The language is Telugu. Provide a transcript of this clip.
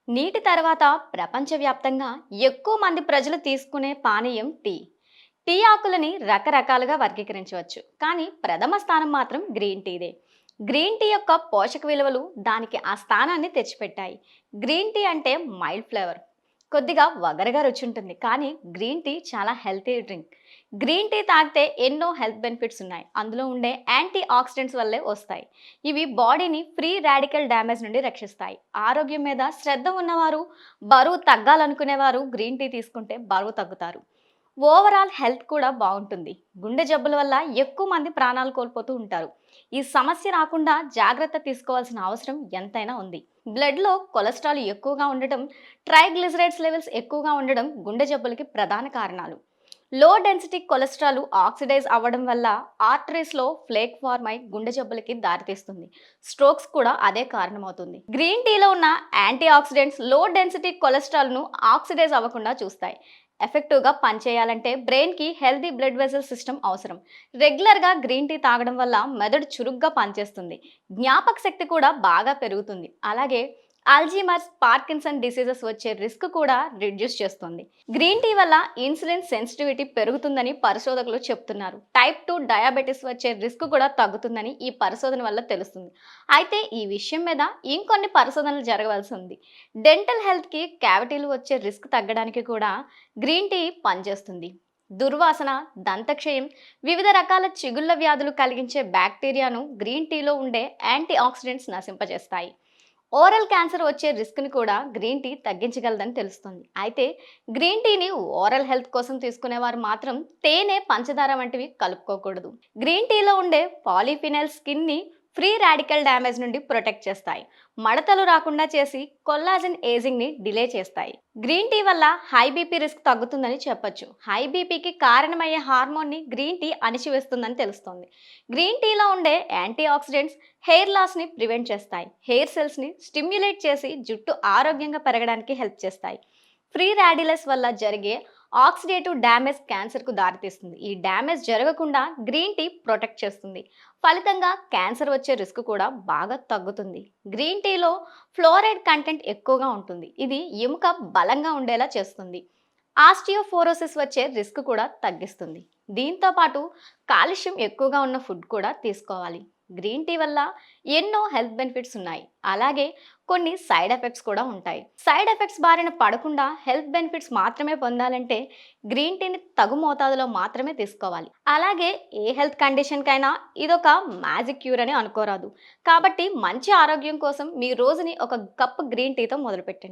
నీటి తర్వాత ప్రపంచవ్యాప్తంగా ఎక్కువ మంది ప్రజలు తీసుకునే పానీయం టీ. టీ ఆకులని రకరకాలుగా వర్గీకరించవచ్చు, కానీ ప్రథమ స్థానం మాత్రం గ్రీన్ టీదే. గ్రీన్ టీ యొక్క పోషక విలువలు దానికి ఆ స్థానాన్ని తెచ్చిపెట్టాయి. గ్రీన్ టీ అంటే మైల్డ్ ఫ్లేవర్, కొద్దిగా వగరగా రుచి ఉంటుంది, కానీ గ్రీన్ టీ చాలా హెల్తీ డ్రింక్. గ్రీన్ టీ తాగితే ఎన్నో హెల్త్ బెనిఫిట్స్ ఉన్నాయి. అందులో ఉండే యాంటీ ఆక్సిడెంట్స్ వల్లే వస్తాయి. ఇవి బాడీని ఫ్రీ రాడికల్ డ్యామేజ్ నుండి రక్షిస్తాయి. ఆరోగ్యం మీద శ్రద్ధ ఉన్నవారు, బరువు తగ్గాలనుకునేవారు గ్రీన్ టీ తీసుకుంటే బరువు తగ్గుతారు. ఓవరాల్ హెల్త్ కూడా బాగుంటుంది. గుండె జబ్బుల వల్ల ఎక్కువ మంది ప్రాణాలు కోల్పోతూ ఉంటారు. ఈ సమస్య రాకుండా జాగ్రత్త తీసుకోవాల్సిన అవసరం ఎంతైనా ఉంది. బ్లడ్లో కొలెస్ట్రాల్ ఎక్కువగా ఉండటం, ట్రైగ్లిజరైడ్స్ లెవెల్స్ ఎక్కువగా ఉండడం గుండె జబ్బులకి ప్రధాన కారణాలు. లో డెన్సిటీ కొలెస్ట్రాల్ ఆక్సిడైజ్ అవ్వడం వల్ల ఆర్టరీస్లో ఫ్లేక్ ఫార్మ్ అయి గుండె జబ్బులకి దారితీస్తుంది. స్ట్రోక్స్ కూడా అదే కారణమవుతుంది. గ్రీన్ టీలో ఉన్న యాంటీ ఆక్సిడెంట్స్ లో డెన్సిటీ కొలెస్ట్రాల్ను ఆక్సిడైజ్ అవ్వకుండా చూస్తాయి. ఎఫెక్టివ్గా పనిచేయాలంటే బ్రెయిన్కి హెల్దీ బ్లడ్ వెసల్ సిస్టమ్ అవసరం. రెగ్యులర్గా గ్రీన్ టీ తాగడం వల్ల మెదడు చురుగ్గా పనిచేస్తుంది. జ్ఞాపక శక్తి కూడా బాగా పెరుగుతుంది. అలాగే ఆల్జీమర్స్, పార్కిన్సన్ డిసీజెస్ వచ్చే రిస్క్ కూడా రిడ్యూస్ చేస్తుంది. గ్రీన్ టీ వల్ల ఇన్సులిన్ సెన్సిటివిటీ పెరుగుతుందని పరిశోధకులు చెప్తున్నారు. టైప్ 2 డయాబెటీస్ వచ్చే రిస్క్ కూడా తగ్గుతుందని ఈ పరిశోధన వల్ల తెలుస్తుంది. అయితే ఈ విషయం మీద ఇంకొన్ని పరిశోధనలు జరగవలసి ఉంది. డెంటల్ హెల్త్కి క్యావిటీలు వచ్చే రిస్క్ తగ్గడానికి కూడా గ్రీన్ టీ పనిచేస్తుంది. దుర్వాసన, దంతక్షయం, వివిధ రకాల చిగుళ్ళ వ్యాధులు కలిగించే బ్యాక్టీరియాను గ్రీన్ టీలో ఉండే యాంటీ ఆక్సిడెంట్స్ నశింపజేస్తాయి. ఓరల్ క్యాన్సర్ వచ్చే రిస్క్ని కూడా గ్రీన్ టీ తగ్గించగలదని తెలుస్తుంది. అయితే గ్రీన్ టీని ఓరల్ హెల్త్ కోసం తీసుకునేవారు మాత్రం తేనె, పంచదార వంటివి కలుపుకోకూడదు. గ్రీన్ టీలో ఉండే పాలీఫినైల్ స్కిన్ని ఫ్రీ రాడికల్ డ్యామేజ్ నుండి ప్రొటెక్ట్ చేస్తాయి. మడతలు రాకుండా చేసి కొల్లాజన్ ఏజింగ్ని డిలే చేస్తాయి. గ్రీన్ టీ వల్ల హై బీపీ రిస్క్ తగ్గుతుందని చెప్పొచ్చు. హై బీపీకి కారణమయ్యే హార్మోన్ని గ్రీన్ టీ అణిచివేస్తుందని తెలుస్తోంది. గ్రీన్ టీలో ఉండే యాంటీ ఆక్సిడెంట్స్ హెయిర్ లాస్ని ప్రివెంట్ చేస్తాయి. హెయిర్ సెల్స్ని స్టిమ్యులేట్ చేసి జుట్టు ఆరోగ్యంగా పెరగడానికి హెల్ప్ చేస్తాయి. ఫ్రీ రాడిలస్ వల్ల జరిగే ఆక్సిడేటివ్ డ్యామేజ్ క్యాన్సర్కు దారితీస్తుంది. ఈ డ్యామేజ్ జరగకుండా గ్రీన్ టీ ప్రొటెక్ట్ చేస్తుంది. ఫలితంగా క్యాన్సర్ వచ్చే రిస్క్ కూడా బాగా తగ్గుతుంది. గ్రీన్ టీలో ఫ్లోరైడ్ కంటెంట్ ఎక్కువగా ఉంటుంది. ఇది ఎముక బలంగా ఉండేలా చేస్తుంది. ఆస్టియోఫోరోసిస్ వచ్చే రిస్క్ కూడా తగ్గిస్తుంది. దీంతో పాటు కాల్షియం ఎక్కువగా ఉన్న ఫుడ్ కూడా తీసుకోవాలి. గ్రీన్ టీ వల్ల ఎన్నో హెల్త్ బెనిఫిట్స్ ఉన్నాయి. అలాగే కొన్ని సైడ్ ఎఫెక్ట్స్ కూడా ఉంటాయి. సైడ్ ఎఫెక్ట్స్ బారిన పడకుండా హెల్త్ బెనిఫిట్స్ మాత్రమే పొందాలంటే గ్రీన్ టీని తగు మోతాదులో మాత్రమే తీసుకోవాలి. అలాగే ఏ హెల్త్ కండిషన్కైనా ఇదొక మ్యాజిక్ క్యూర్ అని అనుకోరాదు. కాబట్టి మంచి ఆరోగ్యం కోసం మీ రోజుని ఒక కప్ గ్రీన్ టీతో మొదలుపెట్టండి.